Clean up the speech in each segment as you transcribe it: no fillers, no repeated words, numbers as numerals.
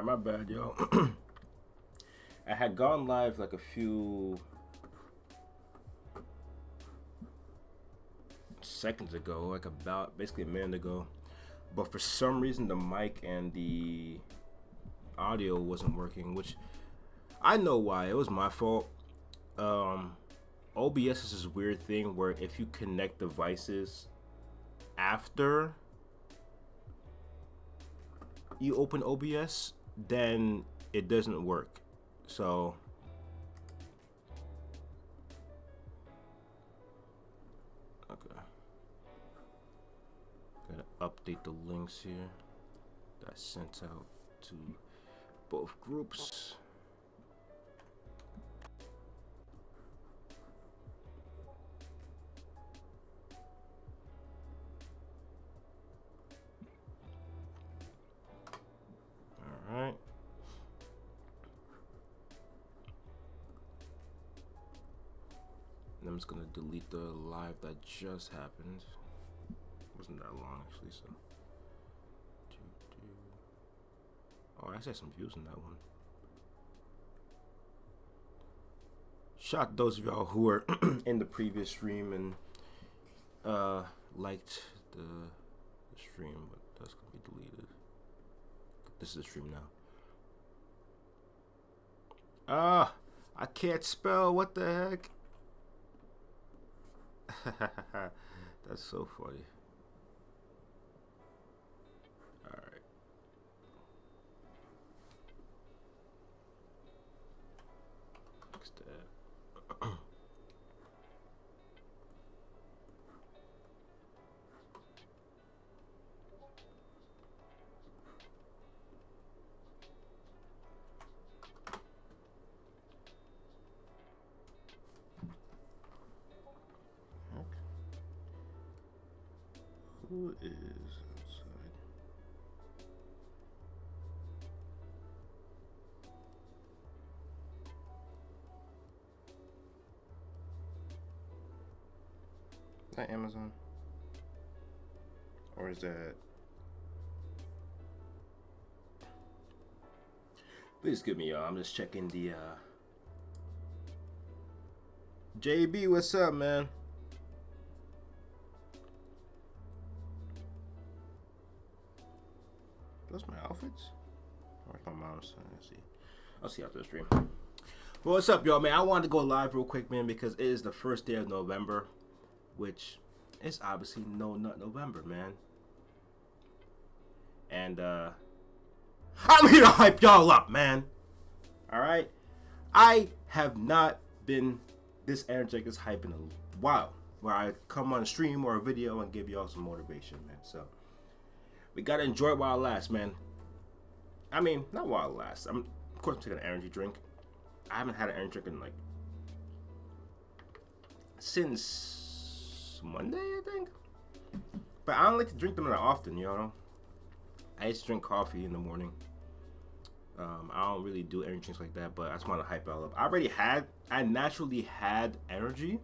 Alright, my bad, yo. I had gone live like a few seconds ago, like about basically a minute ago. But for some reason the mic and the audio wasn't working, which I know why. It was my fault. OBS is this weird thing where if you connect devices after you open OBS, then it doesn't work. So okay, gotta update the links here that I sent out to both groups. All right. I'm just gonna delete the live that just happened. It wasn't that long actually, so. Oh, I actually had some views on that one. Shout out to those of y'all who were in the previous stream and liked the stream, but that's gonna be deleted. This is the stream now. I can't spell. What the heck? That's so funny. All right. Fix that. Who is outside? Is that Amazon? Or is that... Please give me, y'all. I'm just checking the, JB, what's up, man? Those my outfits? Or my mom's? Let's see. I'll see after the stream. Well, what's up, y'all, man? I wanted to go live real quick, man, because it is the first day of November, which is obviously No Nut November, man. And I'm here to hype y'all up, man. All right. I have not been this energetic, this hype in a while, where I come on a stream or a video and give y'all some motivation, man. So we gotta enjoy it while it lasts, man. I mean, not while it lasts. Of course, I'm taking an energy drink. I haven't had an energy drink in like since Monday, I think. But I don't like to drink them that often, you know. I used to drink coffee in the morning. I don't really do energy drinks like that, but I just want to hype it all up. I naturally had energy.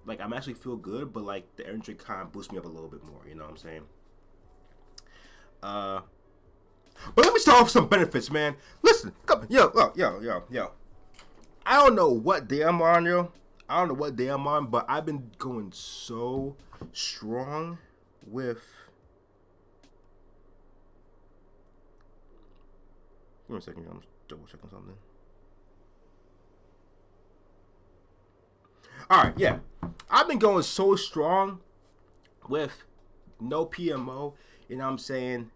Like, I'm actually feel good, but like the energy kind of boosts me up a little bit more, you know what I'm saying? But let me start off with some benefits, man. Listen, come, yo. I don't know what day I'm on, yo. I don't know what day I'm on, but I've been going so strong with... Give me a second, I'm just double checking something. Alright, yeah. I've been going so strong with no PMO, you know what I'm saying?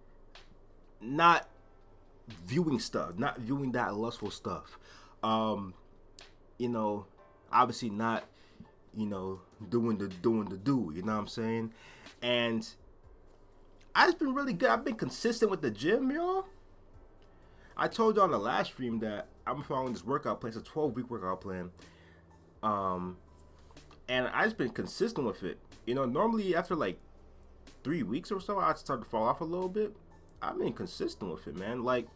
Not viewing stuff, not viewing that lustful stuff. You know, obviously not, you know, doing the do, you know what I'm saying? And I've been really good. I've been consistent with the gym, y'all. I told you on the last stream that I'm following this workout plan. It's a 12-week workout plan. And I've just been consistent with it. You know, normally after like 3 weeks or so, I'd start to fall off a little bit. I've been consistent with it, man. Like,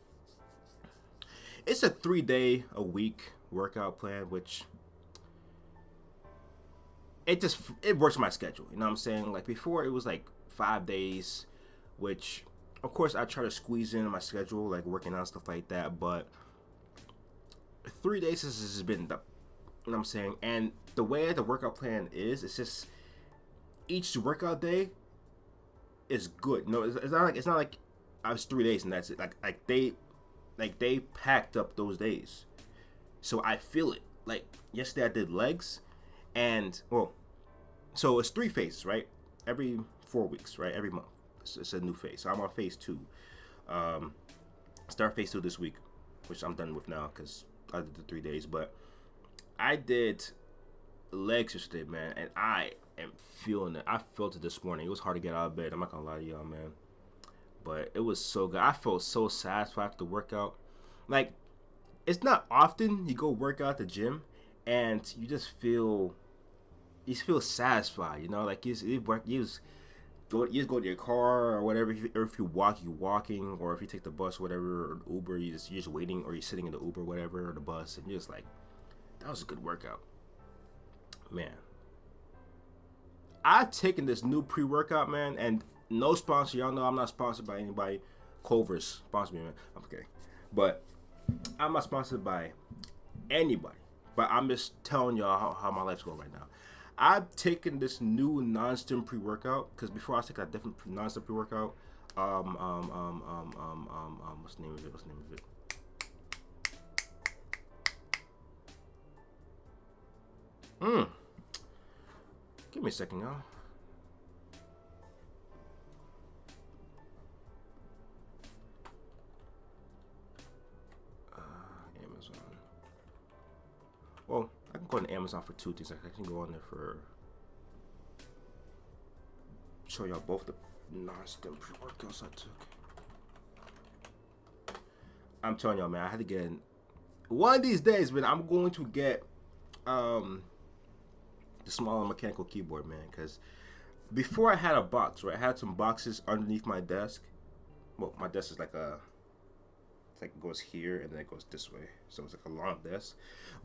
it's a 3-day-a-week workout plan, which it works my schedule. You know what I'm saying? Like before, it was like 5 days, which of course, I try to squeeze in my schedule, like working out stuff like that. But 3 days has been the, you know what I'm saying. And the way the workout plan is, it's just each workout day is good. No, it's not like I was 3 days and that's it. They packed up those days, so I feel it. Like yesterday, I did legs, and well, so it's 3 phases, right? Every 4 weeks, right? Every month, it's a new phase. So I'm on phase 2. Um, start phase 2 this week, which I'm done with now because I did the 3 days. But I did legs yesterday, man, and I am feeling it. I felt it this morning. It was hard to get out of bed. I'm not gonna lie to y'all, man. But it was so good. I felt so satisfied after the workout. Like, it's not often you go work out at the gym and you just feel satisfied, you know, like you just go to your car or whatever, or if you walk, you walking, or if you take the bus or whatever, or Uber, you're just waiting, or you're sitting in the Uber or whatever, or the bus, and you're just like, that was a good workout, man. I've taken this new pre-workout, man, and no sponsor. Y'all know I'm not sponsored by anybody. Culver's sponsor me, man. I'm okay, but I'm not sponsored by anybody. But I'm just telling y'all how my life's going right now. I've taken this new non-stim pre-workout because before I was taking a different non-stim pre-workout. What's the name of it? What's the name of it? Give me a second, y'all. Amazon. Well, I can go on Amazon for 2 things. I can go on there for show y'all both the non-stim pre-workouts I took. I'm telling y'all, man, I had to get one of these days, man. I'm going to get the smaller mechanical keyboard, man, because before I had a box, right? I had some boxes underneath my desk. Well, my desk is like it's like it goes here and then it goes this way, so it's like a long desk.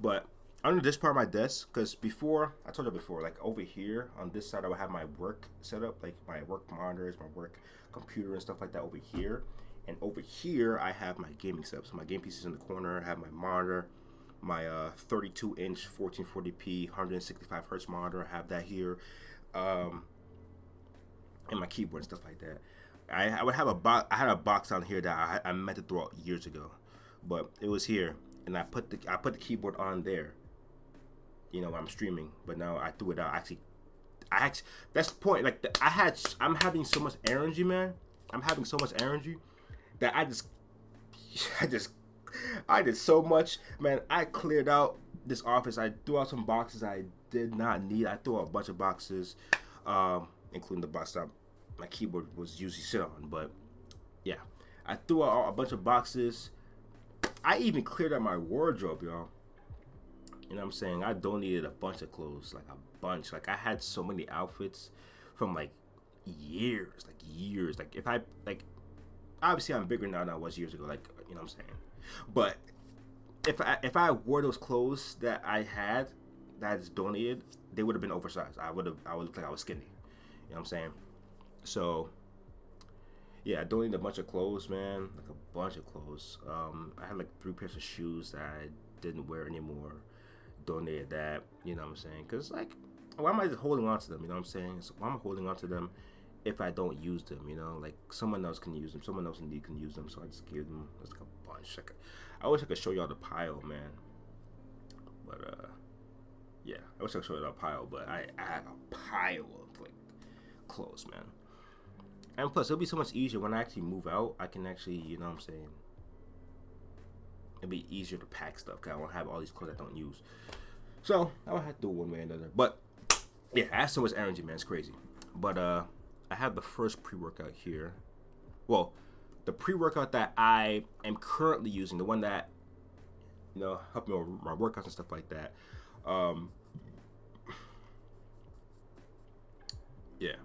But under this part of my desk, because before, I told you before, like over here on this side, I would have my work set up, like my work monitors, my work computer and stuff like that over here. And over here, I have my gaming setup. So my game PC is in the corner. I have my monitor, my 32-inch 1440p 165 hertz monitor. I have that here, and my keyboard and stuff like that. I would have a box. I had a box down here that I meant to throw out years ago, but it was here, and I put the keyboard on there. You know, when I'm streaming, but now I threw it out. Actually, that's the point. Like I'm having so much energy, man. I'm having so much energy that I did so much, man. I cleared out this office. I threw out some boxes I did not need. I threw out a bunch of boxes, including the box that my keyboard was usually sit on. But yeah, I threw out a bunch of boxes. I even cleared out my wardrobe, y'all. You know what I'm saying? I donated a bunch of clothes, like a bunch. Like I had so many outfits from like years. Like if I like, obviously I'm bigger now than I was years ago. Like, you know what I'm saying? But if I wore those clothes that I had that I just donated, they would have been oversized. I would look like I was skinny. You know what I'm saying? So yeah, I donated a bunch of clothes, man. Like a bunch of clothes. I had like 3 pairs of shoes that I didn't wear anymore. Donated that, you know what I'm saying? Because like, why am I just holding on to them? You know what I'm saying? So why am I holding on to them if I don't use them? You know, like someone else can use them. Someone else indeed can use them. So I just gave them just like a bunch. I wish I could show y'all the pile, man. But yeah, I wish I could show y'all the pile. But I had a pile of like clothes, man. And plus, it'll be so much easier when I actually move out. I can actually, you know what I'm saying? It'll be easier to pack stuff because I won't have all these clothes I don't use. So I would have to do it one way or another. But yeah, I have so much energy, man. It's crazy. But I have the first pre-workout here. Well, the pre-workout that I am currently using, the one that, you know, helped me with my workouts and stuff like that. Yeah.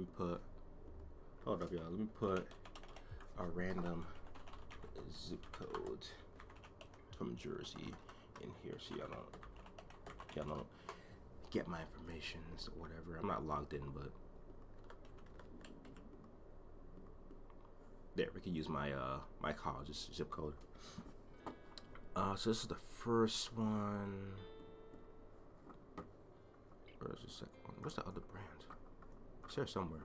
me put. Hold up, y'all. Let me put a random zip code from Jersey in here, so y'all don't get my information or whatever. I'm not logged in, but there, we can use my my college's zip code. So this is the first one. Where's the second one? What's the other brand? It's there somewhere.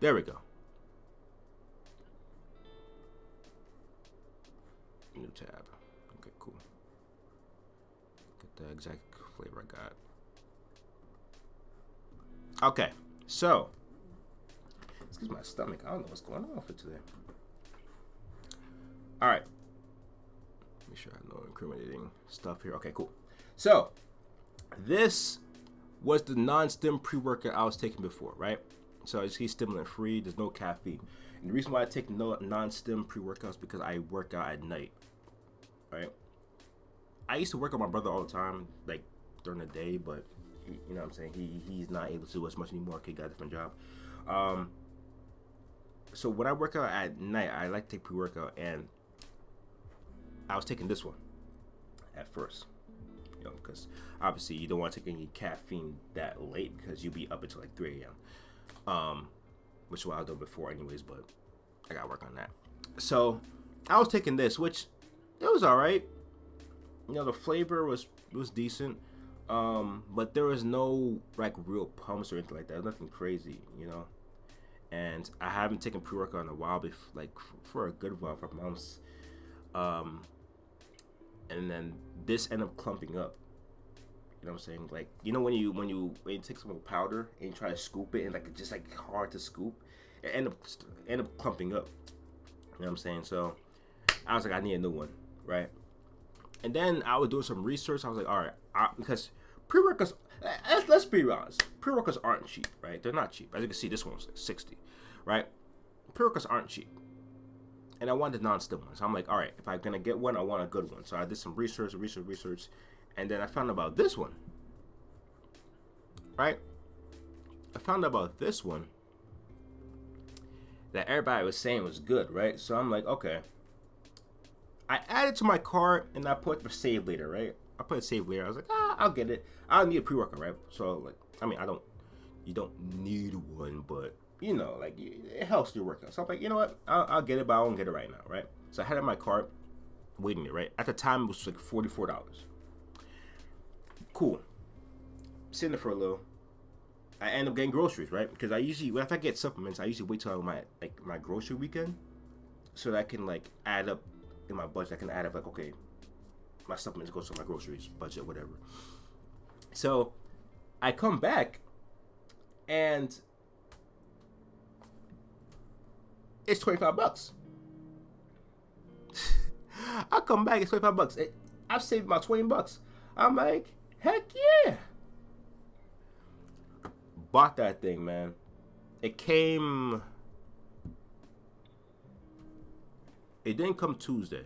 There we go. New tab. Okay, cool. Get the exact flavor I got. Okay, so excuse my stomach. I don't know what's going on for today. All right. Make sure I have no incriminating stuff here. Okay, cool. So this was the non-stim pre-workout I was taking before, right? So it's stimulant free. There's no caffeine. And the reason why I take no non-stim pre-workouts because I work out at night, right? I used to work with my brother all the time, like during the day, but you know what I'm saying? He's not able to do as much anymore. He got a different job. So when I work out at night, I like to take pre-workout, and I was taking this one at first, you know, because obviously you don't want to take any caffeine that late because you'll be up until like 3 a.m. Which is what I've done before anyways, but I gotta work on that. So I was taking this, which it was all right. You know, the flavor was decent, but there was no like real pumps or anything like that. Nothing crazy, you know. And I haven't taken pre-workout in a while, like for a good while, for months. And then this ended up clumping up. You know what I'm saying? Like, you know when you take some powder and you try to scoop it and like it's just like hard to scoop, it end up clumping up. You know what I'm saying? So I was like, I need a new one, right? And then I was doing some research. I was like, all right, because pre-workouts, let's be honest, pre-workouts aren't cheap, right? They're not cheap. As you can see, this one's like 60, right? Pre-workouts aren't cheap. And I wanted non-stim ones. So I'm like, all right, if I'm gonna get one, I want a good one. So I did some research, and then I found about this one. Right? I found out about this one that everybody was saying was good, right? So I'm like, okay. I added to my cart and I put the save later, right? I put save later. I was like, I'll get it. I don't need a pre-workout, right? So like, I mean, you don't need one, but you know, like it helps your workout. So I'm like, you know what? I'll get it, but I won't get it right now, right? So I had it in my cart, waiting it, right? At the time, it was like $44. Cool. Sitting there for a little. I end up getting groceries, right? Because I usually, if I get supplements, I usually wait till my grocery weekend, so that I can like add up in my budget. I can add up like, okay, my supplements goes to my groceries budget, whatever. So I come back and it's $25. I come back, it's $25. I've saved about $20. I'm like, heck yeah. Bought that thing, man. It didn't come Tuesday.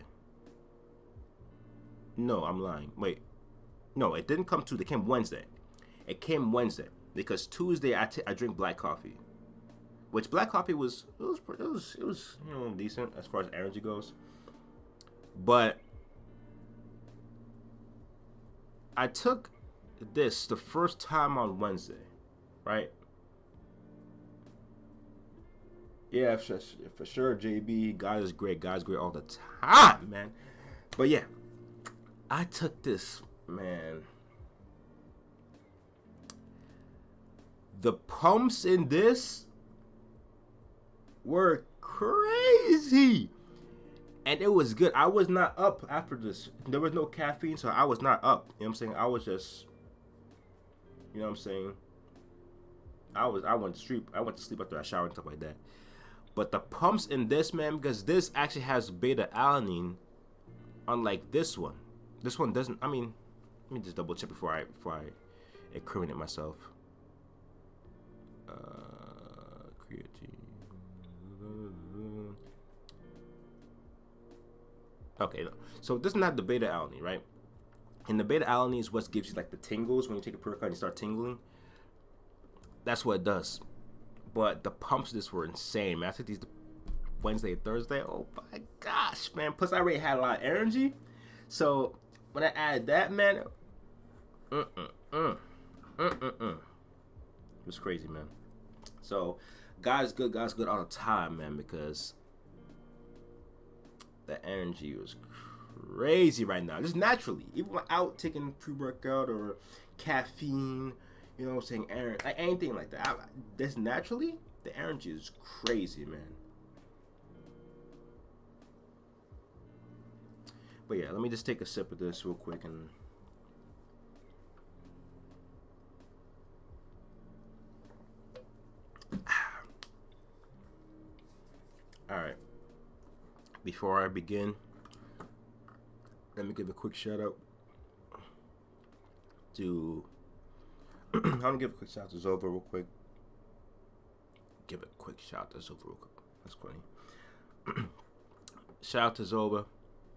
No, I'm lying. Wait. No, it didn't come Tuesday. It came Wednesday. It came Wednesday because Tuesday I drink black coffee. Which black coffee was you know, decent as far as energy goes. But I took this the first time on Wednesday, right? Yeah, for sure, JB. God is great. God's great all the time, man. But yeah, I took this, man. The pumps in this were crazy. And it was good. I was not up after this. There was no caffeine, so I was not up. You know what I'm saying? I was just, you know what I'm saying? I went to sleep. I went to sleep after I showered and stuff like that. But the pumps in this, man, because this actually has beta alanine, unlike this one. This one doesn't. I mean, let me just double check before I incriminate myself. Creatine. Okay, no. So this doesn't have the beta alanine, right? And the beta alanine is what gives you like the tingles when you take a pre-workout and you start tingling. That's what it does. But the pumps of this were insane, man. I took these Wednesday and Thursday. Oh my gosh, man. Plus, I already had a lot of energy. So, when I added that, man, it was crazy, man. So, God's good all the time, man, because the energy was crazy right now. Just naturally. Even without taking pre-workout or caffeine, you know what I'm saying, like anything like that. Just naturally, the energy is crazy, man. But yeah, let me just take a sip of this real quick and all right. Before I begin, let me give a quick shout out to I'm gonna give a quick shout out to Zova real quick. Give a quick shout out to Zova real quick. That's funny. Shout out to Zova.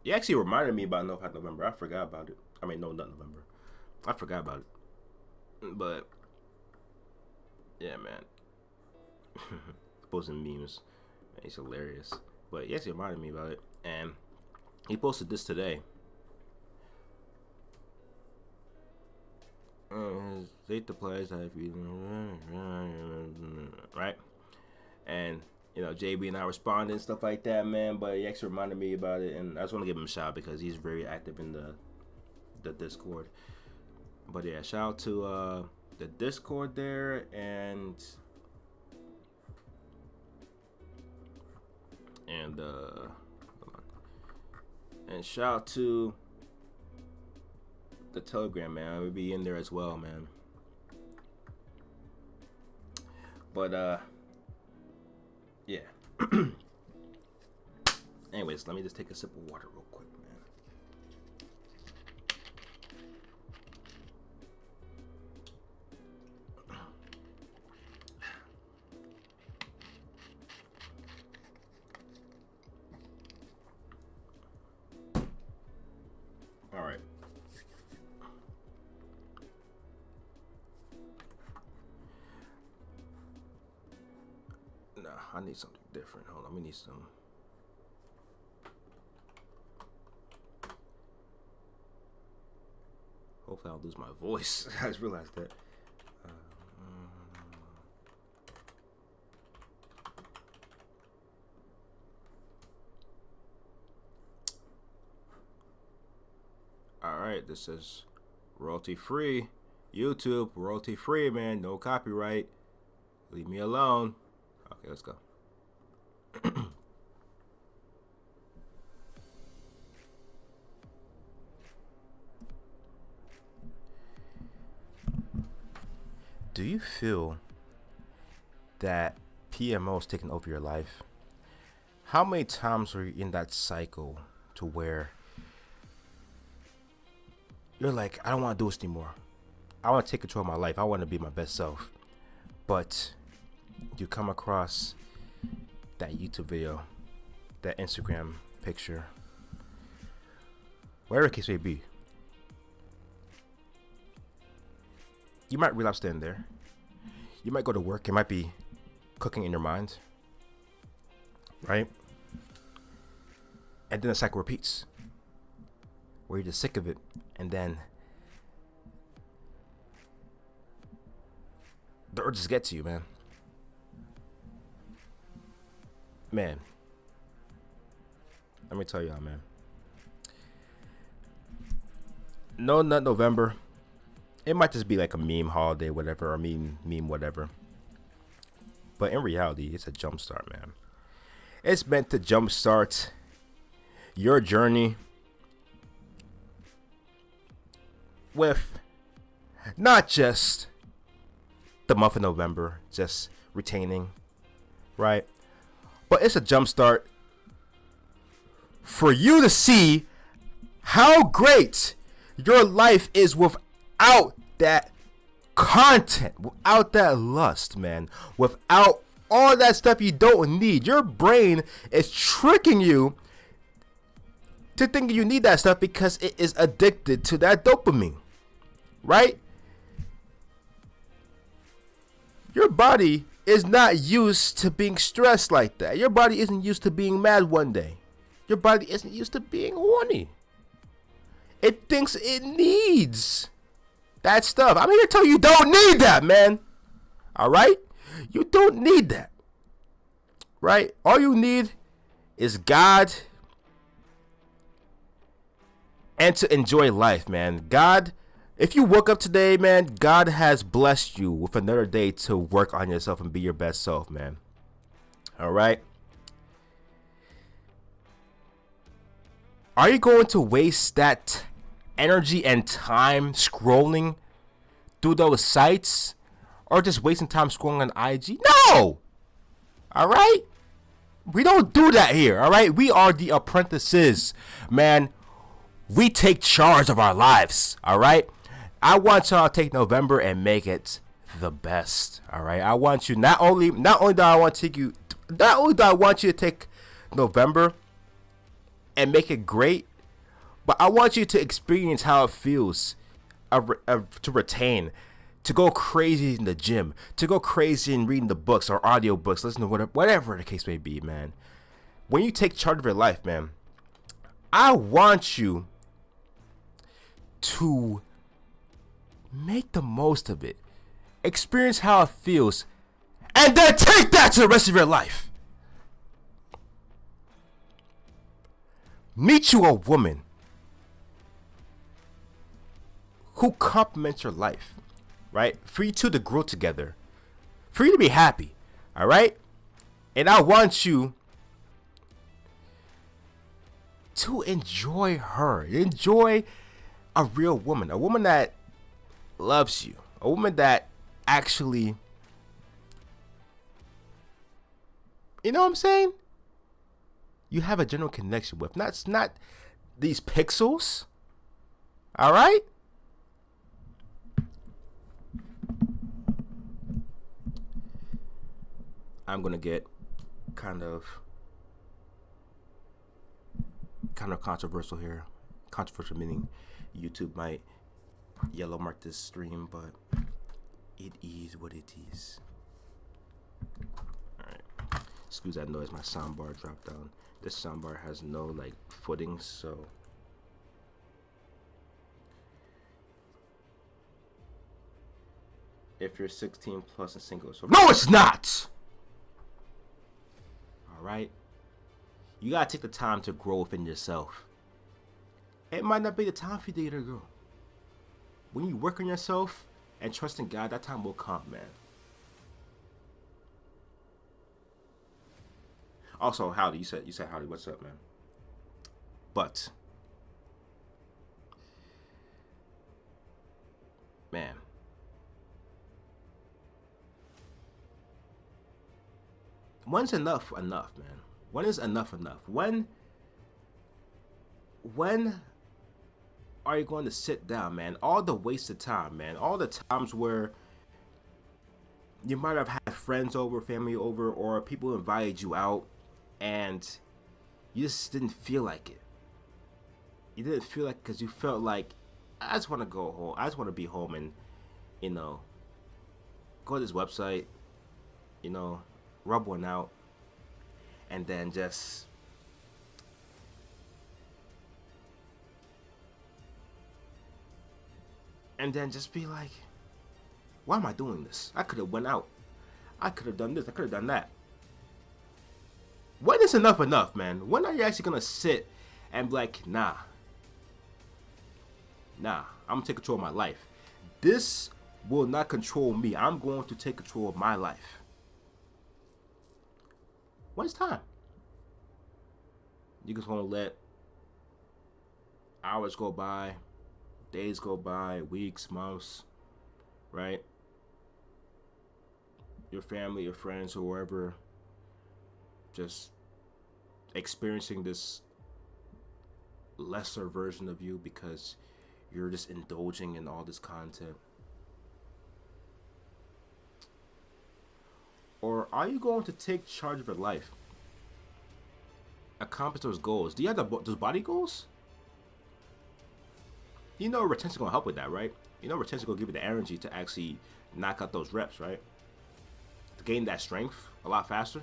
He actually reminded me about No Hot November. I forgot about it. I mean, no, not November. I forgot about it. But yeah, man. Posting memes. Man, he's hilarious. But he actually reminded me about it. And he posted this today. State the players that right, and you know JB and I responded and stuff like that, man. But he actually reminded me about it, and I just want to give him a shout out because he's very active in the Discord. But yeah, shout out to the Discord there, and shout out to the Telegram, man. We'll be in there as well, man. But yeah. Anyways, let me just take a sip of water real quick, man. All right. I need something different. Hold on, we need some. Hopefully, I'll lose my voice. I just realized that. All right, this is royalty free. YouTube, royalty free, man. No copyright. Leave me alone. Okay, let's go. Do you feel that PMO is taking over your life? How many times were you in that cycle to where you're like, I don't want to do this anymore. I want to take control of my life. I want to be my best self. But you come across that YouTube video, that Instagram picture, whatever the case may be, you might relapse then there. You might go to work, it might be cooking in your mind, right? And then the cycle repeats, where you're just sick of it, and then the urges get to you, man. Man, let me tell y'all, man. No Nut November. It might just be like a meme holiday, whatever, or meme whatever. But in reality, it's a jumpstart, man. It's meant to jumpstart your journey with not just the month of November, just retaining, right? But it's a jumpstart for you to see how great your life is without that content, without that lust, man, without all that stuff you don't need. Your brain is tricking you to thinking you need that stuff because it is addicted to that dopamine, right? Your body is not used to being stressed like that. Your body isn't used to being mad one day. Your body isn't used to being horny. It thinks it needs that stuff. I'm here to tell you, you don't need that, man. All right? You don't need that. Right? All you need is God and to enjoy life, man. God, if you woke up today, man, God has blessed you with another day to work on yourself and be your best self, man. All right? Are you going to waste that energy and time scrolling through those sites, or just wasting time scrolling on IG? No! All right? We don't do that here, all right? We are the apprentices, man. We take charge of our lives, all right? I want y'all to take November and make it the best, all right? I want you not only do I want to take November and make it great, but I want you to experience how it feels to retain, to go crazy in the gym, to go crazy in reading the books or audio books, listen to whatever the case may be, man. When you take charge of your life, man, I want you to make the most of it, experience how it feels, and then take that to the rest of your life. Meet you a woman who complements your life, right? For you two to grow together, for you to be happy, all right? And I want you to enjoy her. Enjoy a real woman, a woman that loves you, a woman that actually, you know what I'm saying? You have a general connection with. Not these pixels, all right? I'm gonna get kind of controversial here. Controversial meaning YouTube might yellow mark this stream, but it is what it is. Alright. Excuse that noise, my soundbar dropped down. This soundbar has no like footing, so if you're 16 plus and single, so no, it's not. Right? You gotta take the time to grow within yourself. It might not be the time for you to get a girl. When you work on yourself and trust in God, that time will come, man. Also, Howdy, you said Howdy, what's up, man? But man, when's enough, man? When is enough? When are you going to sit down, man? All the wasted time, man. All the times where you might have had friends over, family over, or people invited you out, and you just didn't feel like it. You didn't feel like, because you felt like, I just want to go home. I just want to be home and, go to this website, rub one out, and then just be like, why am I doing this? I could have went out. I could have done this. I could have done that. When is enough, man? When are you actually gonna sit and be like, nah, I'm gonna take control of my life. This will not control me. I'm going to take control of my life. When it's time. You just want to let hours go by, days go by, weeks, months, right? Your family, your friends, or whoever, just experiencing this lesser version of you because you're just indulging in all this content. Or are you going to take charge of your life? accomplish those goals. Do you have those body goals? You know retention gonna help with that, right? You know retention gonna give you the energy to actually knock out those reps, right? To gain that strength a lot faster.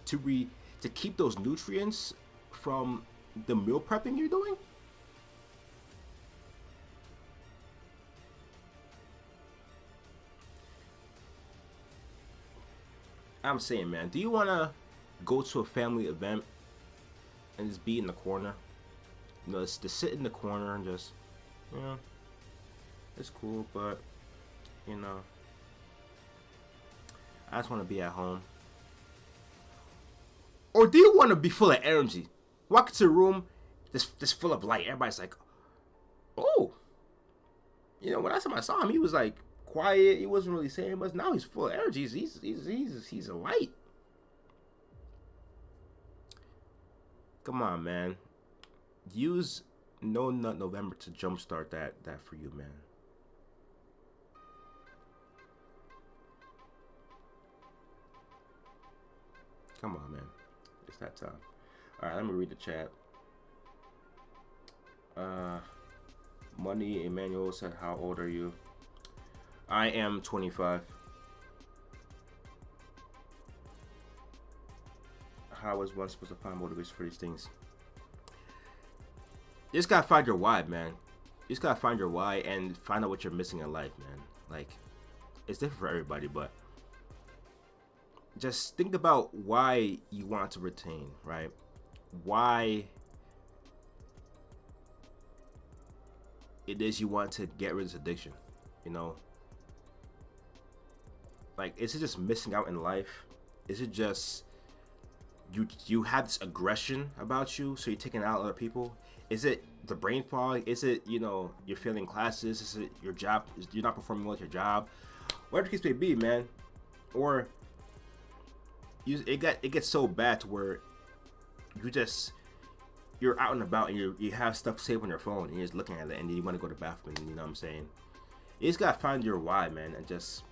To keep those nutrients from the meal prepping you're doing. I'm saying, man, do you want to go to a family event and just be in the corner? You know, just to sit in the corner and just, you know, it's cool, but, you know, I just want to be at home. Or do you want to be full of energy? Walk into a room, just full of light. Everybody's like, oh. You know, when I saw him, he was like quiet. He wasn't really saying much. Now he's full of energy. He's a light. Come on, man. Use No Nut November to jumpstart that for you, man. Come on, man. It's that time. All right, let me read the chat. Money Emmanuel said, "How old are you?" I am 25. How is one supposed to find motivation for these things? You just gotta find your why, man. You just gotta find your why and find out what you're missing in life, man. Like, it's different for everybody, but just think about why you want to retain, right? Why it is you want to get rid of this addiction, you know? Like, is it just missing out in life? Is it just you have this aggression about you, so you're taking out other people? Is it the brain fog? Is it, you know, you're failing classes? Is it your job? You're not performing well at your job? Whatever the case may be, man. Or it gets so bad to where you're out and about and you have stuff saved on your phone and you're just looking at it and you want to go to the bathroom, and you know what I'm saying? You just gotta find your why, man, and just,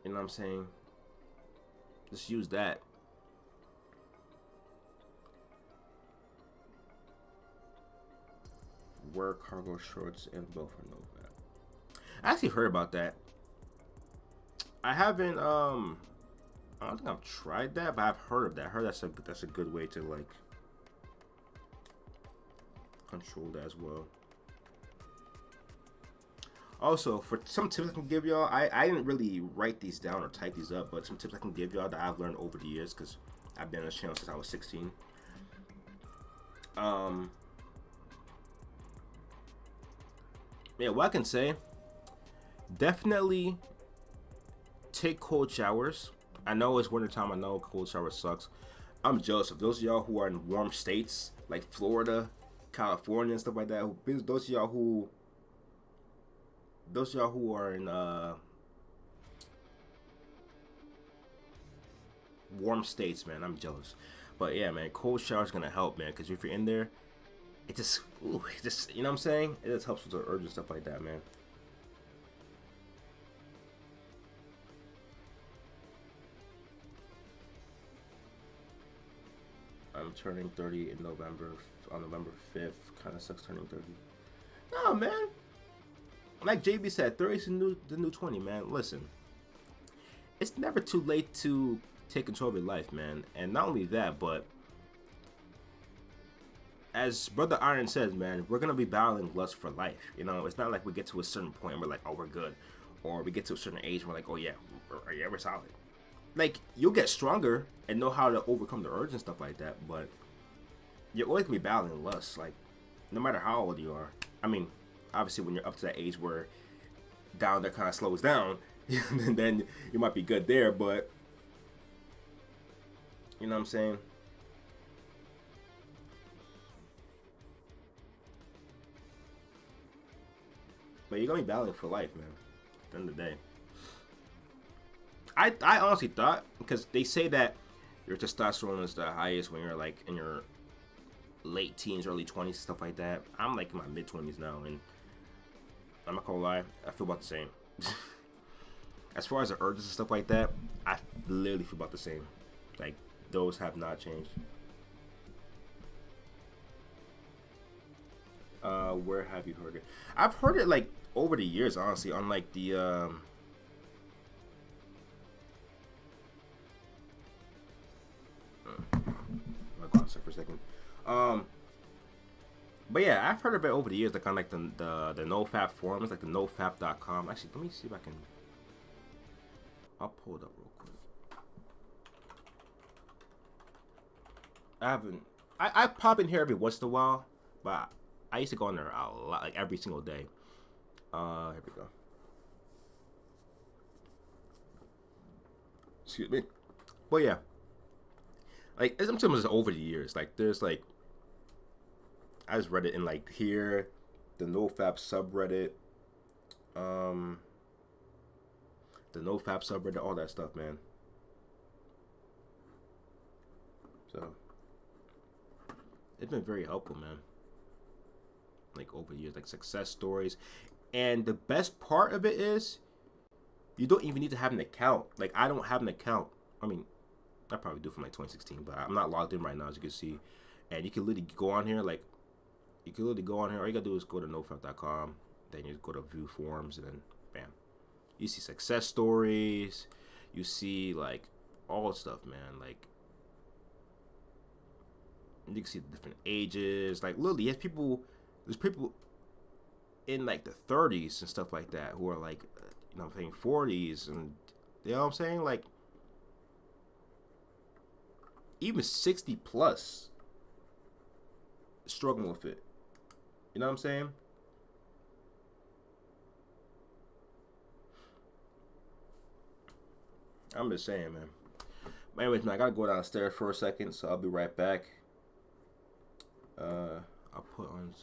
you know what I'm saying? Just use that. Wear cargo shorts and both are no fat. I actually heard about that. I haven't I don't think I've tried that, but I've heard of that. I heard that's a good way to like control that as well. Also, for some tips I can give y'all, I didn't really write these down or type these up, but some tips I can give y'all that I've learned over the years because I've been on this channel since I was 16. Yeah, what I can say, definitely take cold showers. I know it's winter time. I know cold shower sucks. I'm jealous of those of y'all who are in warm states like Florida, California, and stuff like that. Those of y'all who are in warm states, man, I'm jealous. But yeah, man, cold shower's gonna help, man, because if you're in there, it just, you know what I'm saying? It just helps with the urge and stuff like that, man. I'm turning 30 in November, on November 5th. Kind of sucks turning 30. No, man. Like JB said, 30 is the new 20, man. Listen, it's never too late to take control of your life, man. And not only that, but as Brother Iron says, man, we're gonna be battling lust for life. You know, it's not like we get to a certain point and we're like, oh, we're good, or we get to a certain age and we're like, oh yeah, we're solid. Like, you'll get stronger and know how to overcome the urge and stuff like that, but you're always gonna be battling lust, like, no matter how old you are. I mean, obviously when you're up to that age where down there kind of slows down, then you might be good there, but you know what I'm saying? But you're gonna be battling for life, man, at the end of the day. I honestly thought, because they say that your testosterone is the highest when you're like in your late teens, early 20s, stuff like that. I'm like in my mid 20s now, and I'm not gonna lie, I feel about the same. As far as the urges and stuff like that, I literally feel about the same. Like those have not changed. Where have you heard it? I've heard it like over the years, honestly, on like the I'll go outside for a second. Um, but yeah, I've heard of it over the years, like on like the NoFap forums, like the NoFap.com. Actually, let me see if I can. I'll pull it up real quick. I haven't. I pop in here every once in a while, but I used to go on there a lot, like every single day. Here we go. Excuse me. But yeah, like I'm talking about over the years. Like there's like I just read it in like here, the NoFap subreddit, um, the NoFap subreddit, all that stuff, man. So it's been very helpful, man. Like over the years, like success stories, and the best part of it is you don't even need to have an account. Like I don't have an account. I mean, I probably do from like 2016, but I'm not logged in right now, as you can see. And you can literally go on here, like you can literally go on here. All you gotta do is go to nofap.com, then you go to view forms, and then bam, you see success stories. You see like all stuff, man. Like you can see the different ages. Like literally, there's people in like the 30s and stuff like that who are like, you know, I'm saying 40s, and you know what I'm saying, like even 60 plus struggling with it. You know what I'm saying? I'm just saying, man. But anyways, man, I gotta go downstairs for a second, so I'll be right back. I'll put on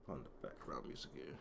the background music here.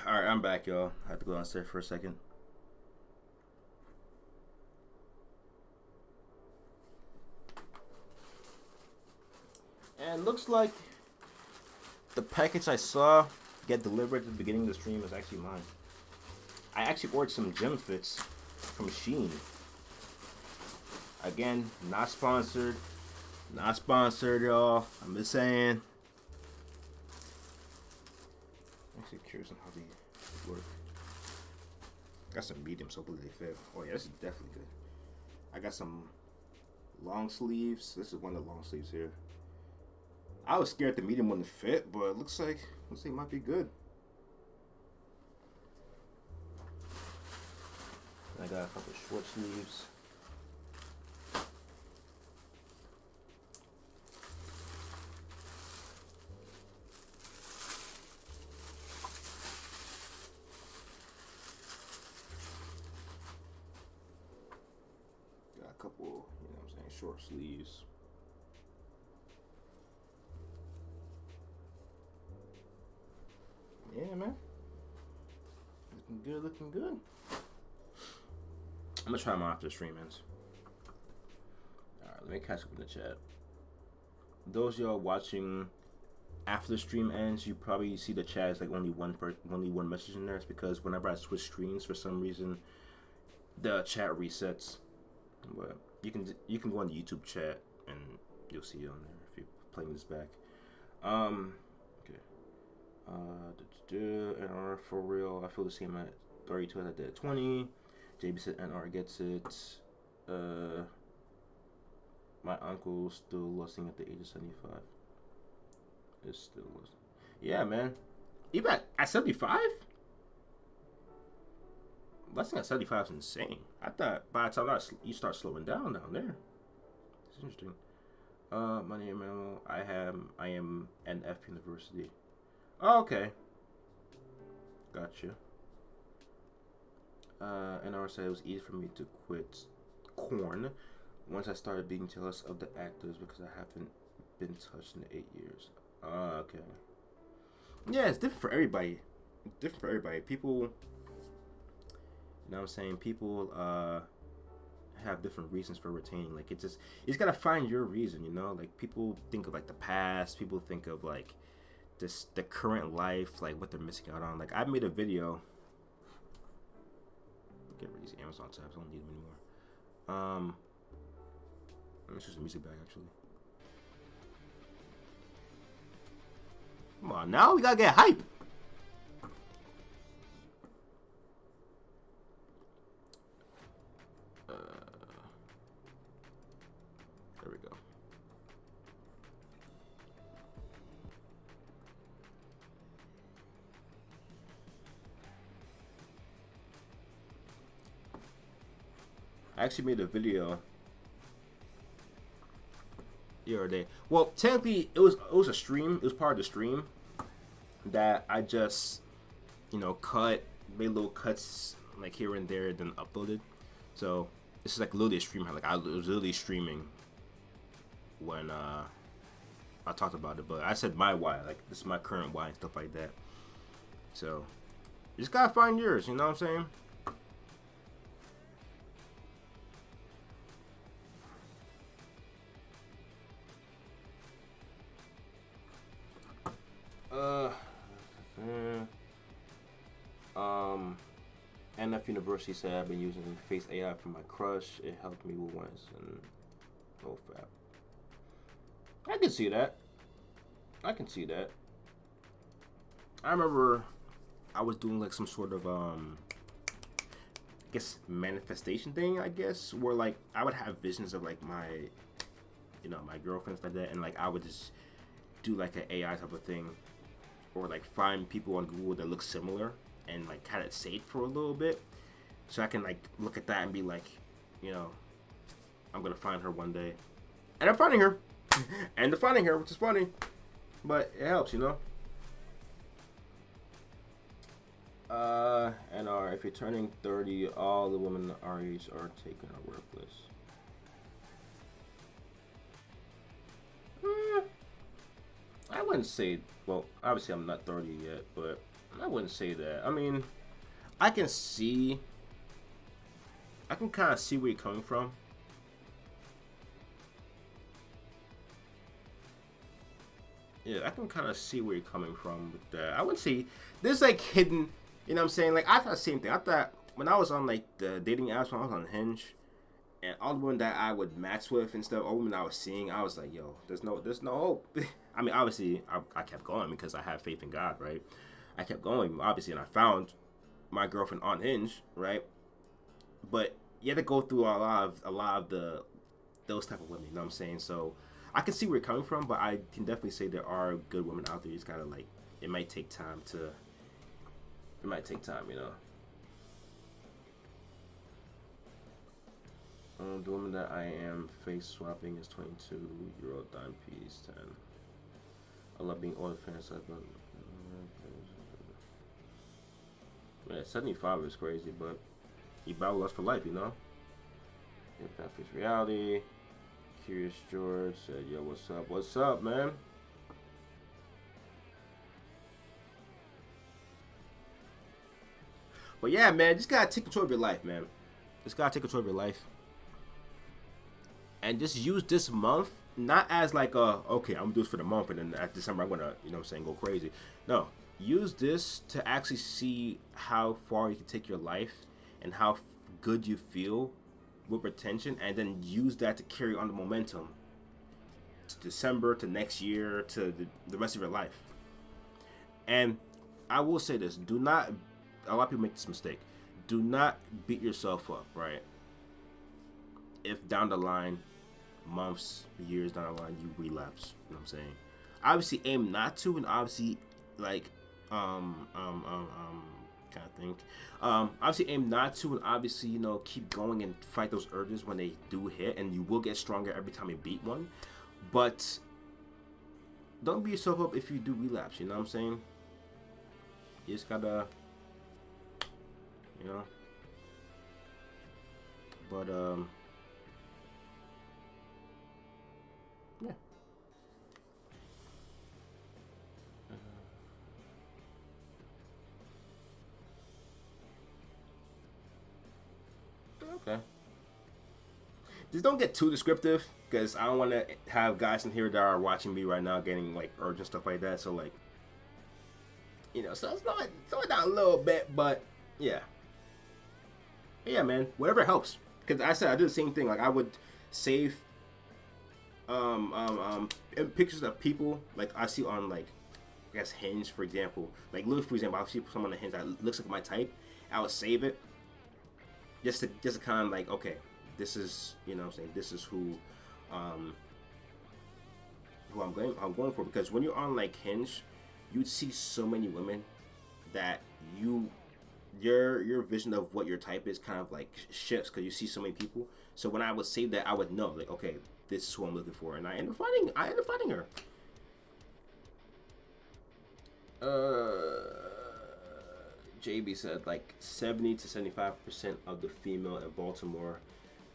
All right, I'm back, y'all. I have to go downstairs for a second. And looks like the package I saw get delivered at the beginning of the stream is actually mine. I actually ordered some gym fits from Shein. Again, not sponsored. Not sponsored, y'all. I'm just saying. I'm actually curious on how they work. Got some mediums, hopefully they fit. Oh yeah, this is definitely good. I got some long sleeves. This is one of the long sleeves here. I was scared the medium wouldn't fit, but it looks like it might be good. I got a couple short sleeves. couple, you know what I'm saying, short sleeves. Yeah, man. Looking good, looking good. I'm gonna try them after the stream ends. Alright, let me catch up in the chat. Those y'all watching after the stream ends, you probably see the chat is like only one message in there. It's because whenever I switch screens, for some reason, the chat resets. But you can go on the YouTube chat and you'll see it on there if you're playing this back. Okay. NR for real. I feel the same at 32 as I did at 20. JB said NR gets it. My uncle's still lusting at the age of 75. Is still lusting. Yeah, man. Even at 75? Lusting at 75 is insane. I thought by the time you start slowing down there. It's interesting. My name is I am NF University. Oh, okay. Gotcha. NR said it was easy for me to quit corn once I started being jealous of the actors because I haven't been touched in 8 years. Okay. Yeah, it's different for everybody. Different for everybody. People, you know what I'm saying? People have different reasons for retaining. Like, it's just, you just gotta find your reason, you know? Like, people think of like the past. People think of like the current life, like what they're missing out on. Like, I made a video. Get rid of these Amazon tabs. I don't need them anymore. Let me switch the music back actually. Come on, now we gotta get hype. There we go. I actually made a video the other day. Well, technically, it was a stream. It was part of the stream that I just, you know, made little cuts like here and there, then uploaded. So this is like literally a stream. Like I was literally streaming when I talked about it, but I said my why. Like this is my current why and stuff like that. So you just gotta find yours. You know what I'm saying? NF University said I've been using Face AI for my crush. It helped me with once and no fap. I can see that. I can see that. I remember I was doing like some sort of I guess manifestation thing, I guess, where like I would have visions of like my, you know, my girlfriends like that, and like I would just do like an AI type of thing, or like find people on Google that look similar and like kind of saved for a little bit, so I can like look at that and be like, you know, I'm gonna find her one day, and I'm finding her, and they're finding her, which is funny, but it helps, you know. And if you're turning 30, all the women our age are taking our workplace. I wouldn't say, well, obviously I'm not 30 yet, but I wouldn't say that. I mean, I can kind of see where you're coming from. Yeah, I can kind of see where you're coming from with that. I wouldn't say there's like hidden, you know what I'm saying? Like I thought the same thing. I thought when I was on like the dating apps, when I was on Hinge, and all the women that I would match with and stuff, all the women I was seeing, I was like, yo, there's no hope. I mean, obviously, I kept going because I have faith in God, right? I kept going, obviously, and I found my girlfriend on Hinge, right? But you had to go through a lot of those type of women, you know what I'm saying? So I can see where you're coming from, but I can definitely say there are good women out there. You just gotta like, it might take time, you know. The woman that I am face swapping is 22-year-old dime piece 10. I love being older fans. Yeah, 75 is crazy, but you battle us for life, you know. If that fits reality. Curious George said, "Yo, what's up? What's up, man?" But yeah, man, just gotta take control of your life, man. Just gotta take control of your life, and just use this month not as like a okay, I'm gonna do this for the month, and then at December I'm gonna, you know, what I'm saying, go crazy. No, use this to actually see how far you can take your life and how good you feel with retention, and then use that to carry on the momentum to December, to next year, to the rest of your life. And I will say this: do not. A lot of people make this mistake. Do not beat yourself up, right? If down the line, months, years down the line, you relapse. You know what I'm saying? Obviously, aim not to, and obviously, like, kind of think. Obviously, aim not to, and obviously, you know, keep going and fight those urges when they do hit, and you will get stronger every time you beat one. But don't beat yourself up if you do relapse. You know what I'm saying? You just gotta, you know. But yeah. Okay. Just don't get too descriptive, because I don't want to have guys in here that are watching me right now getting like urgent stuff like that. So like, you know, so slow it down a little bit, but yeah. But yeah, man, whatever helps. Because I said I do the same thing. Like I would save pictures of people like I see on like I guess Hinge, for example. Like Louis, for example, I see someone on Hinge that looks like my type. I would save it just to kind of like, okay, this is, you know what I'm saying, this is um who I'm going for. Because when you're on like Hinge, you'd see so many women that your vision of what your type is kind of like shifts because you see so many people. So when I would save that, I would know like, okay, this is who I'm looking for, and I end up finding her. JB said like 70 to 75% of the female in Baltimore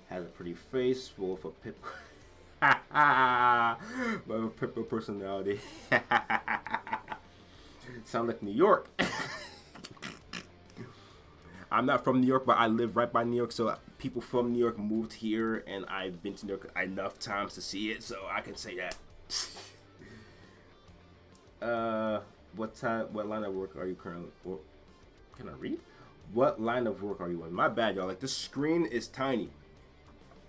has a pretty face with a pip. But a pippa personality. Sound like New York. I'm not from New York, but I live right by New York, so people from New York moved here, and I've been to New York enough times to see it, so I can say that. What line of work are you currently? Well, can I read? What line of work are you in? My bad, y'all. Like, this screen is tiny.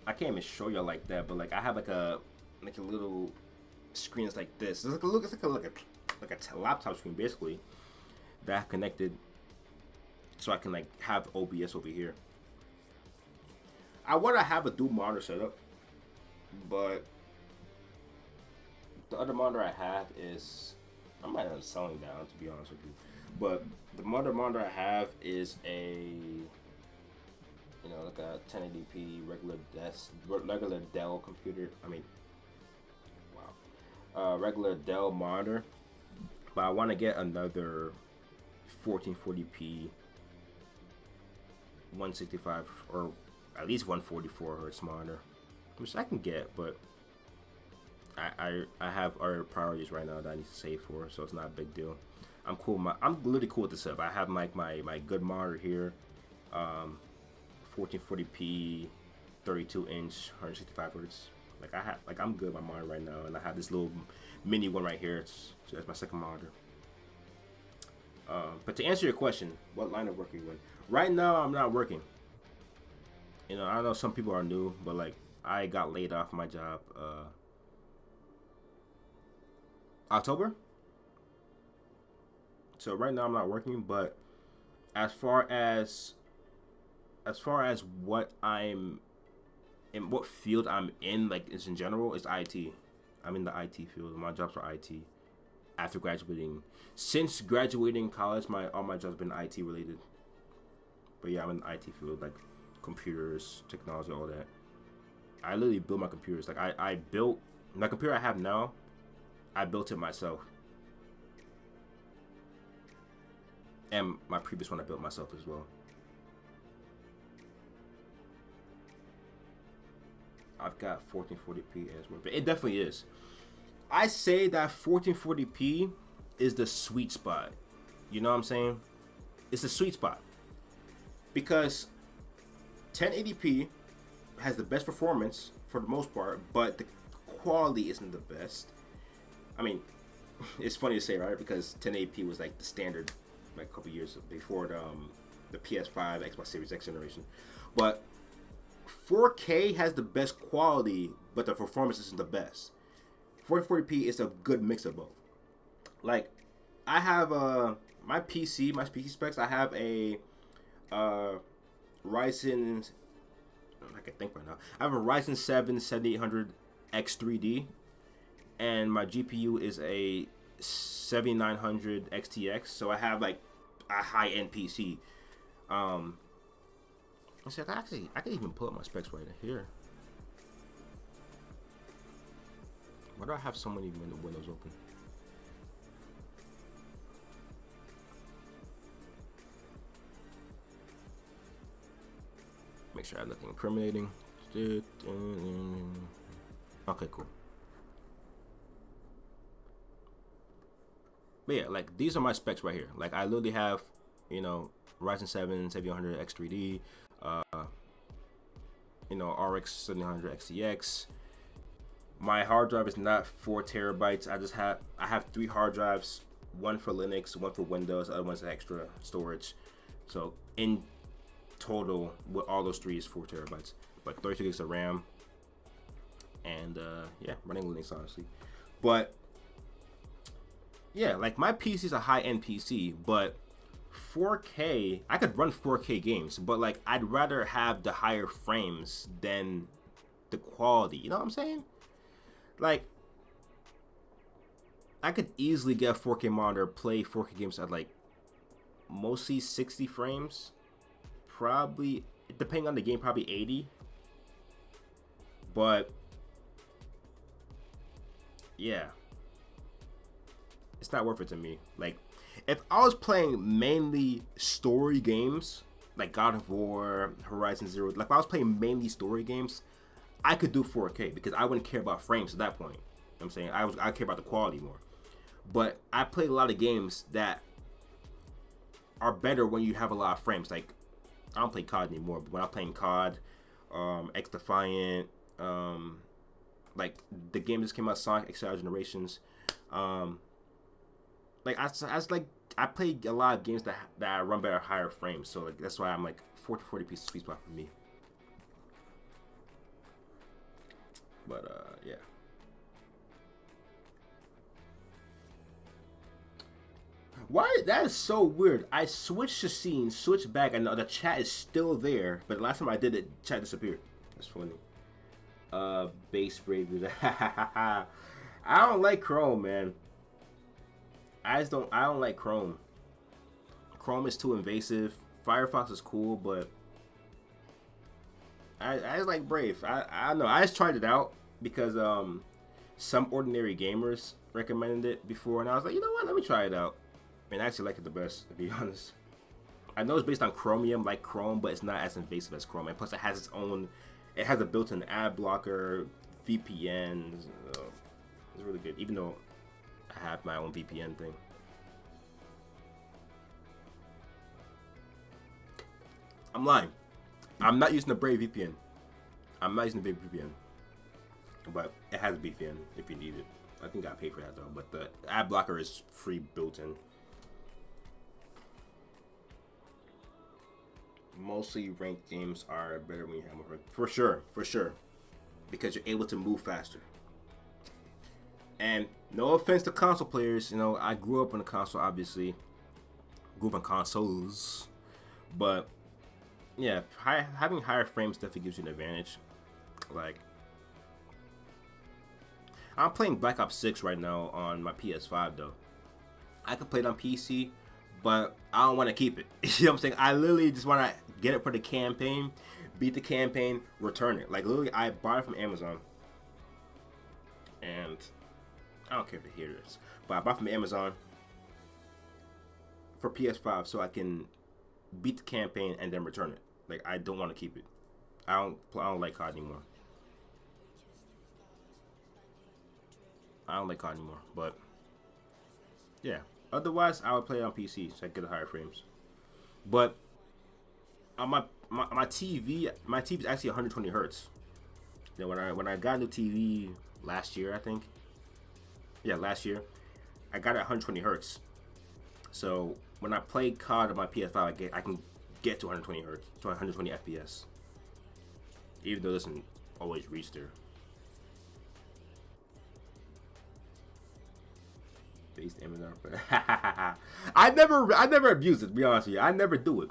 I can't even show y'all like that, but like I have like a little screen that's like this. It's like a laptop screen basically that I've connected, so I can like have OBS over here. I want to have a dual monitor setup, but the other monitor I have is, I might end up selling down, to be honest with you. But the monitor I have is a, you know, like a 1080p regular Dell computer. I mean, wow, regular Dell monitor. But I want to get another 1440p 165 or at least 144 hertz monitor, which I can get, but I have other priorities right now that I need to save for, so it's not a big deal. I'm cool. I'm literally cool with this stuff. I have my good monitor here, 1440p, 32-inch, 165 hertz. I'm good with my monitor right now, and I have this little mini one right here. That's my second monitor. But to answer your question, what line of work are you in? Right now, I'm not working. You know, I know some people are new, but like I got laid off my job October. So right now I'm not working, but as far as what I'm in, what field I'm in, like is in general, is IT. I'm in the IT field. My jobs are IT. After graduating, since graduating college, all my jobs have been IT related. But yeah, I'm in the IT field, like computers, technology, all that. I literally build my computers. Like I built my computer I have now. I built it myself. And my previous one I built myself as well. I've got 1440p as well. But it definitely is. I say that 1440p is the sweet spot. You know what I'm saying? It's the sweet spot. Because 1080p has the best performance for the most part, but the quality isn't the best. I mean, it's funny to say, right? Because 1080p was like the standard like a couple years before the PS5, Xbox Series X generation. But 4K has the best quality, but the performance isn't the best. 1440p is a good mix of both. Like, I have my PC specs. I have a Ryzen. I can think right now. I have a Ryzen 7 7800 X3D, and my GPU is a 7900 XTX. So I have like a high-end PC. Let's see, I can even pull up my specs right here. Why do I have so many windows open? Make sure I have nothing incriminating. Okay, cool. But yeah, like these are my specs right here. Like I literally have, you know, Ryzen 7 7800 X3D, you know, RX 700 XTX. My hard drive is not 4 terabytes. I have 3 hard drives, one for Linux, one for Windows, the other one's extra storage. So in total, with all those 3 is 4 terabytes, but 32 gigs of RAM, and yeah, running Linux honestly. But yeah, like my PC is a high-end PC, but 4K, I could run 4K games, but like I'd rather have the higher frames than the quality. You know what I'm saying? Like I could easily get a 4K monitor, play 4K games at like mostly 60 frames, probably depending on the game, probably 80. But yeah, it's not worth it to me. Like, if I was playing mainly story games, like God of War, Horizon Zero, like if I was playing mainly story games, I could do 4K because I wouldn't care about frames at that point. You know what I'm saying? I care about the quality more. But I played a lot of games that are better when you have a lot of frames. Like, I don't play COD anymore, but when I'm playing COD, X Defiant, like the game that just came out, Sonic X Generations, like I play a lot of games that run better at higher frames, so like that's why I'm like 40p is sweet spot for me. But yeah. Why? That is so weird. I switched the scene, switched back, and the chat is still there. But the last time I did it, chat disappeared. That's funny. Base Brave. I don't like Chrome, man. I don't like Chrome. Chrome is too invasive. Firefox is cool, but I just like Brave. I don't know. I just tried it out because some ordinary gamers recommended it before, and I was like, you know what? Let me try it out. And I actually like it the best, to be honest. I know it's based on Chromium, like Chrome, but it's not as invasive as Chrome. And plus, it has its own. It has a built-in ad blocker, VPN. It's really good, even though I have my own VPN thing. I'm lying. I'm not using the Brave VPN. I'm not using the Brave VPN. But it has a VPN if you need it. I think I pay for that though. But the ad blocker is free built-in. Mostly ranked games are better when you have more. For sure. Because you're able to move faster. And no offense to console players, you know, I grew up on a console, obviously. Grew up on consoles. But yeah, having higher frames definitely gives you an advantage. Like, I'm playing Black Ops 6 right now on my PS5 though. I could play it on PC, but I don't want to keep it. You know what I'm saying? I literally just want to get it for the campaign, beat the campaign, return it. Like, literally, I bought it from Amazon. And I don't care if they hear this, but I bought from Amazon for PS5 so I can beat the campaign and then return it. Like, I don't want to keep it. I don't like COD anymore. don't like COD anymore. But yeah, otherwise I would play it on PC so I get the higher frames. But on my TV, my TV is actually 120 hertz. You know, when I got a new TV last year, I think. Yeah, last year, I got it 120 hertz. So when I play COD on my PS5, I can get to 120 hertz, to 120 FPS, even though it doesn't always reach there. Based Amazon. I never abuse it. To be honest with you, I never do it.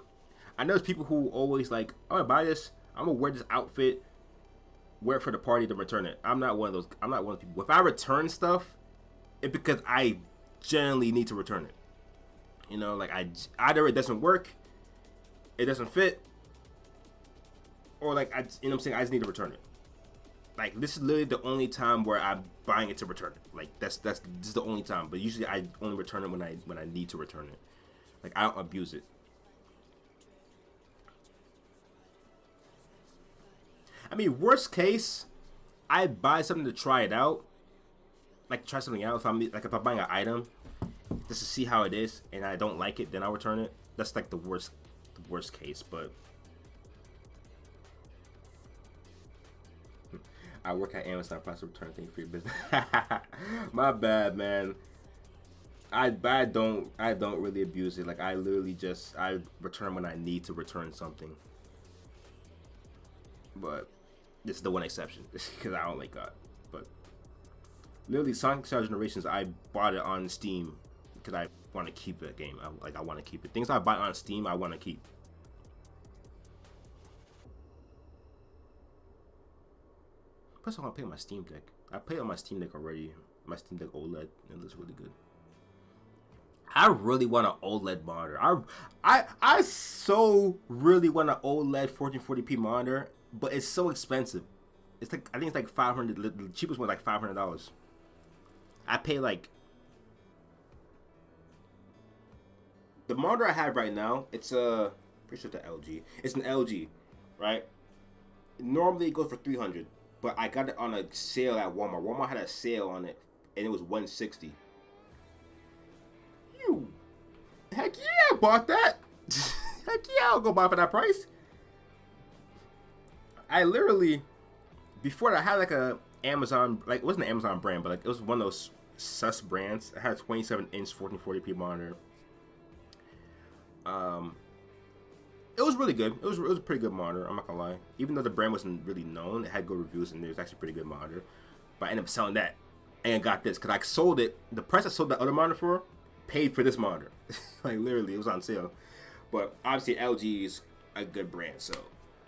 I know there's people who always like, oh, buy this. I'm gonna wear this outfit, wear it for the party, then return it. I'm not one of those. I'm not one of those people. If I return stuff, it's because I generally need to return it. You know, like either it doesn't work, it doesn't fit, or like you know what I'm saying, I just need to return it. Like this is literally the only time where I'm buying it to return it. Like this is the only time. But usually I only return it when I need to return it. Like I don't abuse it. I mean, worst case, I buy something to try it out. Like try something out. If I'm buying an item just to see how it is and I don't like it, then I'll return it. That's like the worst case. But I work at Amazon, plus return thing for your business. My bad, man. I don't really abuse it. Like I literally I return when I need to return something. But this is the one exception because I don't like God. But literally, Sonic Star Generations, I bought it on Steam because I want to keep that game. I want to keep it. Things I buy on Steam, I want to keep. Plus, I want to play my Steam Deck. I played on my Steam Deck already. My Steam Deck OLED. It looks really good. I really want an OLED monitor. I so really want an OLED 1440p monitor, but it's so expensive. It's like I think it's like $500. The cheapest one like $500. I pay like the monitor I have right now. It's pretty sure it's an LG. It's an LG, right? Normally it goes for $300, but I got it on a sale at Walmart. Walmart had a sale on it, and it was $160. Heck yeah, I bought that. Heck yeah, I'll go buy for that price. I literally, before that, I had like a Amazon, like it wasn't an Amazon brand, but like it was one of those sus brands. I had a 27-inch 1440p monitor. It was really good. It was a pretty good monitor. I'm not gonna lie. Even though the brand wasn't really known, it had good reviews and it was actually a pretty good monitor. But I ended up selling that and got this because I sold it. The price I sold that other monitor for paid for this monitor. Like literally, it was on sale. But obviously, LG is a good brand, so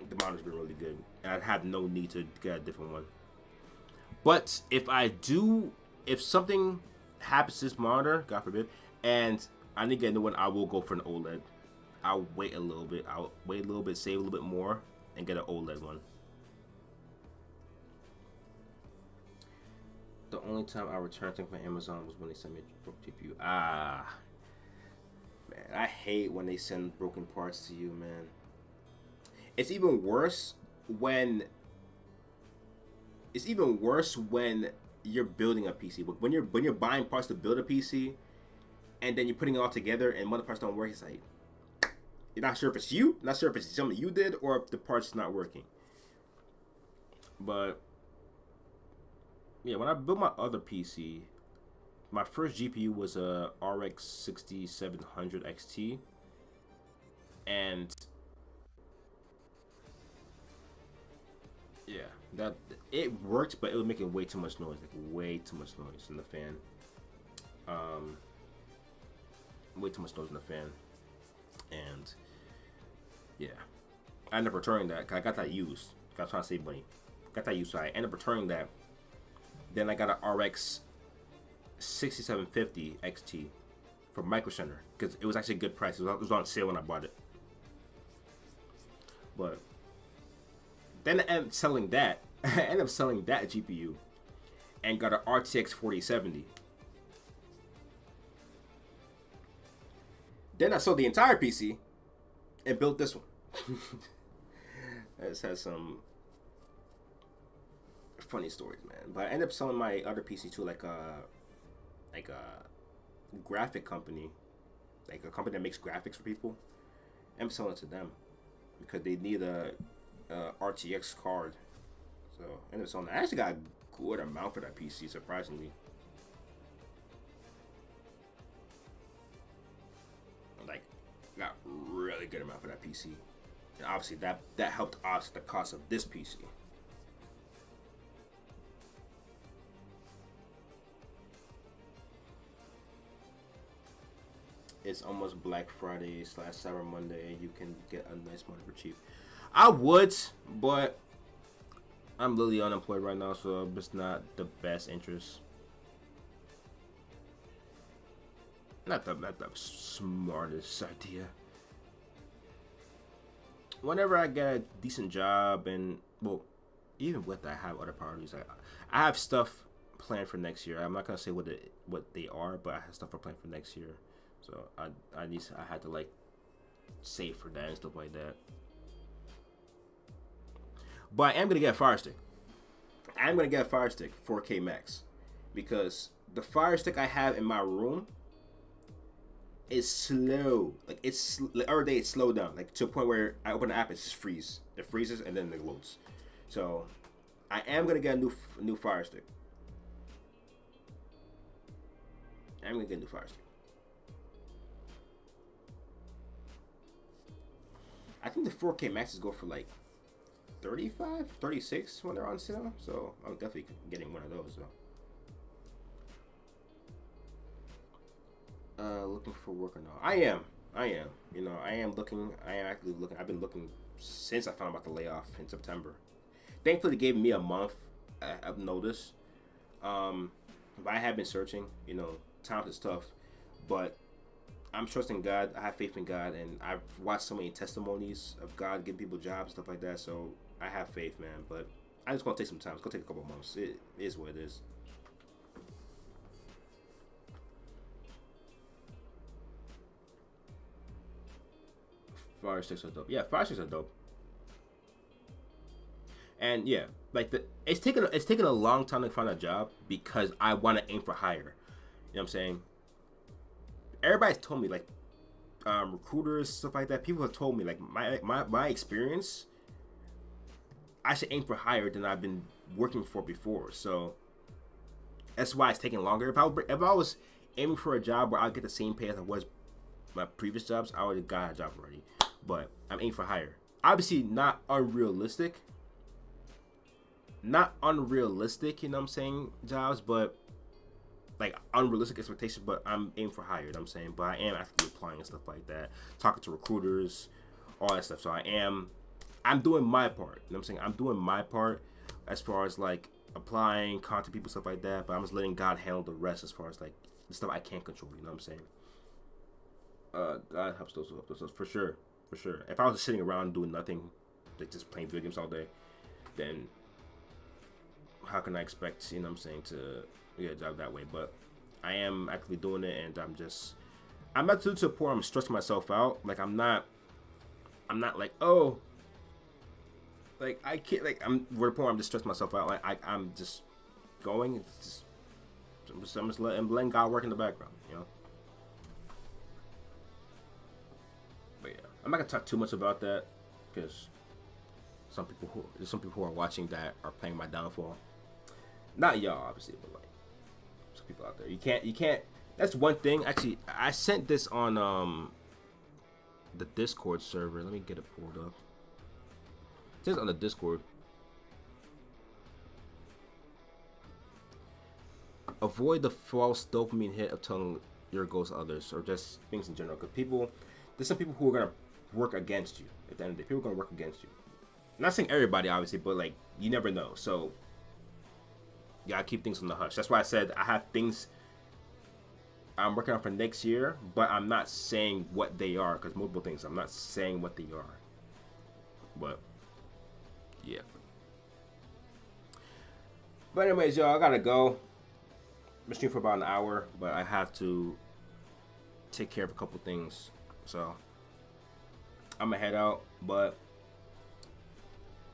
the monitor's been really good. And I have no need to get a different one. But if something happens to this monitor, God forbid, and I need to get a new one, I will go for an OLED. I'll wait a little bit. Save a little bit more, and get an OLED one. The only time I returned things from Amazon was when they sent me a broken GPU. Man, I hate when they send broken parts to you, man. It's even worse when you're building a PC. When you're buying parts to build a PC, and then you're putting it all together, and one of the parts don't work. It's like you're not sure if it's you, not sure if it's something you did, or if the part's not working. But yeah, when I built my other PC, my first GPU was a RX 6700 XT, and yeah, that it worked, but it was making way too much noise, in the fan. Way too much noise in the fan, and yeah, I ended up returning that because I got that used. I was trying to save money. Got that used, so I ended up returning that. Then I got an RX 6750 XT from Micro Center because it was actually a good price. It was on sale when I bought it. But then I ended up selling that. I ended up selling that GPU and got an RTX 4070. Then I sold the entire PC and built this one. This has some funny stories, man. But I ended up selling my other PC to like a graphic company, like a company that makes graphics for people. I'm selling it to them because they need a RTX card. So I ended up selling that. I actually got a good amount for that PC, surprisingly. Like, got really good amount for that PC. And obviously that helped offset the cost of this PC. It's almost Black Friday / Cyber Monday. You can get a nice monitor for cheap. I would, but I'm literally unemployed right now, so it's not the best interest. Not the smartest idea. Whenever I get a decent job, and well, even with that, I have other priorities. I have stuff planned for next year. I'm not gonna say what they are, but I have stuff planned for next year. So I had to like save for that and stuff like that. But I am gonna get a Fire Stick. I'm gonna get a Fire Stick 4K Max because the Fire Stick I have in my room is slow. Like every day it's slowed down. Like to a point where I open the app, it just freezes. It freezes and then it loads. So I am gonna get a new Fire Stick. I'm gonna get a new Fire Stick. I think the 4K Maxes go for like 35, 36 when they're on sale. So I'm definitely getting one of those. So. Looking for work or not? I am. You know, I am looking. I am actively looking. I've been looking since I found out about the layoff in September. Thankfully, they gave me a month of notice. But I have been searching. You know, time is tough, but I'm trusting God. I have faith in God, and I've watched so many testimonies of God giving people jobs, stuff like that. So I have faith, man. But I just gonna take some time. It's gonna take a couple of months. It is what it is. Fire sticks are dope. Yeah, fire sticks are dope. And yeah, like it's taken a long time to find a job because I want to aim for higher. You know what I'm saying? Everybody's told me like recruiters, stuff like that. People have told me like my experience, I should aim for higher than I've been working for before. So that's why it's taking longer. If I was aiming for a job where I get the same pay as I was my previous jobs, I would have got a job already. But I'm aiming for higher. Obviously, not unrealistic. Not unrealistic, you know what I'm saying, jobs, but like unrealistic expectations, but I'm aiming for higher, you know what I'm saying? But I am actively applying and stuff like that, talking to recruiters, all that stuff. So I'm doing my part, you know what I'm saying? I'm doing my part as far as like applying, contacting people, stuff like that, but I'm just letting God handle the rest as far as like the stuff I can't control, you know what I'm saying? God helps those for sure, for sure. If I was just sitting around doing nothing, like just playing video games all day, then how can I expect, you know what I'm saying, to get a job that way? But I am actually doing it, and I'm not to the point I'm stressing myself out. Like I'm not like, oh, like I can't, like I'm to the point I'm just stressing myself out. Like I'm just going. It's just I'm just letting God work in the background, you know. But yeah, I'm not gonna talk too much about that because there's some people who are watching that are playing my downfall. Not y'all, obviously, but like some people out there. You can't. That's one thing. Actually, I sent this on the Discord server. Let me get it pulled up. It says on the Discord. Avoid the false dopamine hit of telling your goals to others, or just things in general. Because there's some people who are gonna work against you. At the end of the day, people are gonna work against you. I'm not saying everybody, obviously, but like you never know. So you gotta keep things on the hush. That's why I said I have things I'm working on for next year, but I'm not saying what they are because multiple things. I'm not saying what they are. But yeah. But anyways, y'all, I gotta go. I'm streaming for about an hour, but I have to take care of a couple things. So I'm gonna head out. But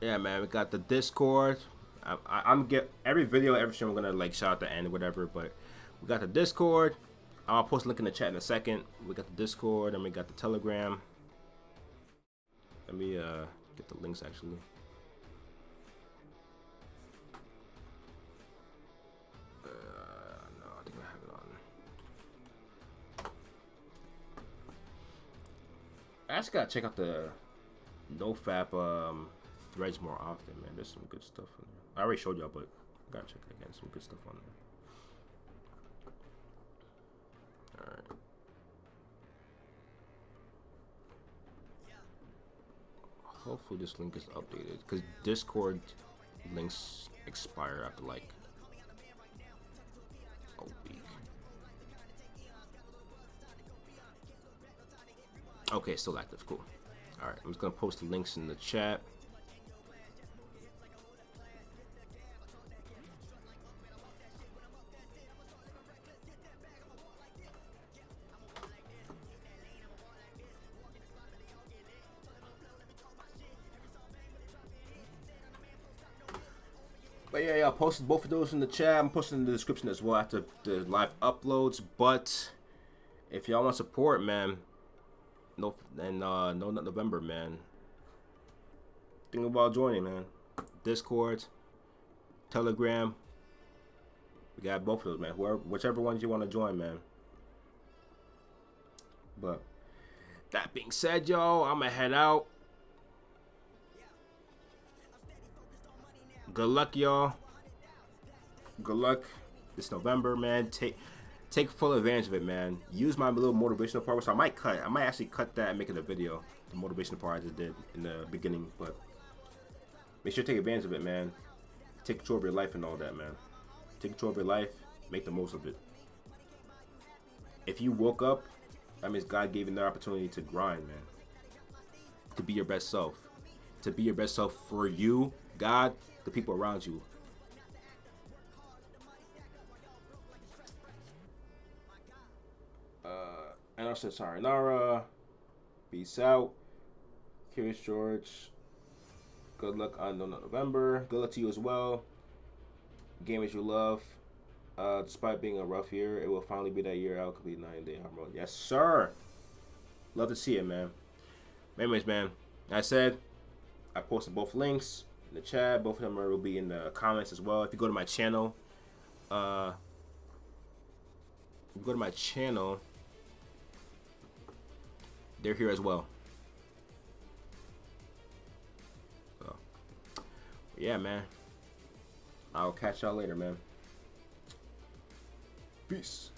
yeah, man, we got the Discord. I'm get every video, every stream, I'm gonna like shout out the end, whatever. But we got the Discord. I'll post a link in the chat in a second. We got the Discord and we got the Telegram. Let me get the links actually. No, I think I have it on. I just gotta check out the NoFap threads more often, man. There's some good stuff on there. I already showed y'all, but I gotta check it again. Some good stuff on there. All right. Hopefully this link is updated because Discord links expire after like a week. Okay, still active. Cool. All right, I'm just gonna post the links in the chat. But yeah, I posted both of those in the chat. I'm posting in the description as well after the live uploads. But if y'all want support, man, no November, man. Think about joining, man. Discord, Telegram. We got both of those, man. Whichever ones you want to join, man. But that being said, y'all, I'm gonna head out. Good luck, y'all. Good luck this November, man. Take full advantage of it, man. Use my little motivational part, which I might actually cut that and make it a video. The motivational part I just did in the beginning, but make sure to take advantage of it, man. Take control of your life and all that, man. Take control of your life. Make the most of it. If you woke up, that means God gave you the opportunity to grind, man. To be your best self. To be your best self for you, God, the people around you. And I said sayonara. Peace out. Curious George. Good luck on November. Good luck to you as well. Gamers you love. Despite being a rough year, it will finally be that year. I'll complete 9-day hard mode. Yes, sir. Love to see it, man. Anyways, man. Like I said, I posted both links in the chat. Both of them will be in the comments as well. If you go to my channel, they're here as well. So, yeah, man. I'll catch y'all later, man. Peace.